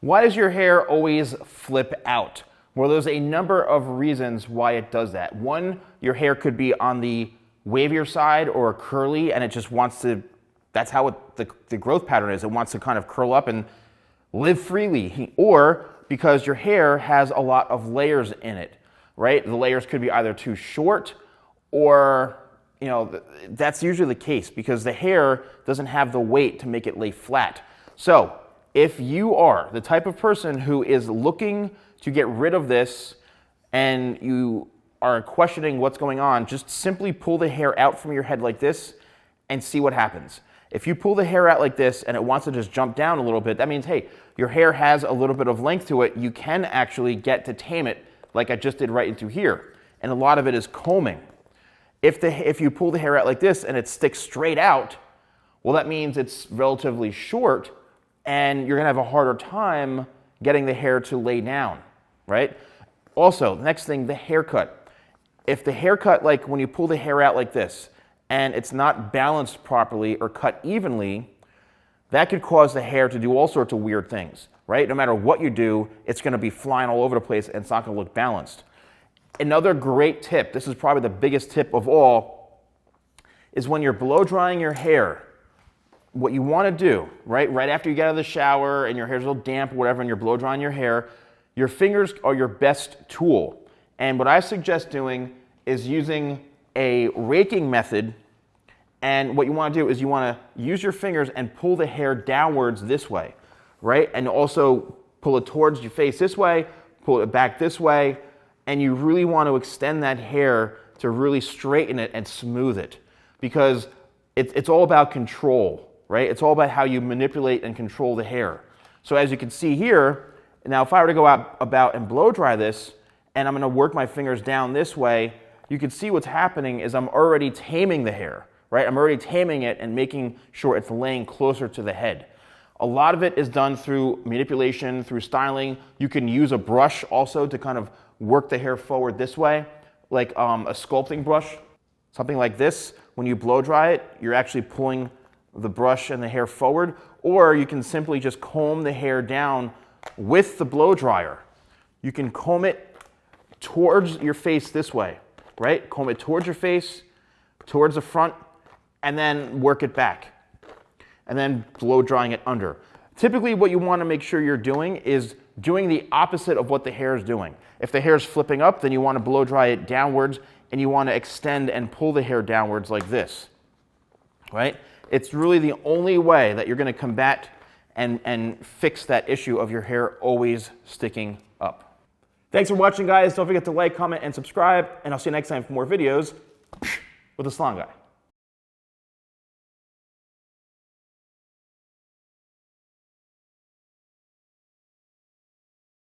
Why does your hair always flip out? Well, there's a number of reasons why it does that. One, your hair could be on the wavier side or curly, and it just wants to, that's how the growth pattern is. It wants to kind of curl up and live freely. Or because your hair has a lot of layers in it, right? The layers could be either too short or, that's usually the case because the hair doesn't have the weight to make it lay flat. So if you are the type of person who is looking to get rid of this and you are questioning what's going on, just simply pull the hair out from your head like this and see what happens. If you pull the hair out like this and it wants to just jump down a little bit, that means, hey, your hair has a little bit of length to it. You can actually get to tame it like I just did right into here. And a lot of it is combing. If you pull the hair out like this and it sticks straight out, well, that means it's relatively short and you're gonna have a harder time getting the hair to lay down, right? Also, next thing, the haircut. If the haircut, like when you pull the hair out like this and it's not balanced properly or cut evenly, that could cause the hair to do all sorts of weird things, right? No matter what you do, it's gonna be flying all over the place and it's not gonna look balanced. Another great tip, this is probably the biggest tip of all, is when you're blow drying your hair, what you want to do, right after you get out of the shower and your hair's a little damp or whatever and you're blow drying your hair, your fingers are your best tool. And what I suggest doing is using a raking method. And what you want to do is you want to use your fingers and pull the hair downwards this way, right? And also pull it towards your face this way, pull it back this way, and you really want to extend that hair to really straighten it and smooth it because it's all about control, right? It's all about how you manipulate and control the hair. So as you can see here, now if I were to go about and blow dry this, and I'm going to work my fingers down this way, you can see what's happening is I'm already taming the hair, right? I'm already taming it and making sure it's laying closer to the head. A lot of it is done through manipulation, through styling. You can use a brush also to kind of work the hair forward this way, like a sculpting brush, something like this. When you blow dry it, you're actually pulling the brush and the hair forward, or you can simply just comb the hair down with the blow dryer. You can comb it towards your face this way, right? Comb it towards your face, towards the front, and then work it back, and then blow drying it under. Typically what you want to make sure you're doing is doing the opposite of what the hair is doing. If the hair is flipping up, then you want to blow dry it downwards and you want to extend and pull the hair downwards like this, right? It's really the only way that you're going to combat and fix that issue of your hair always sticking up. Thanks for watching, guys. Don't forget to like, comment, and subscribe, and I'll see you next time for more videos with the Salon Guy.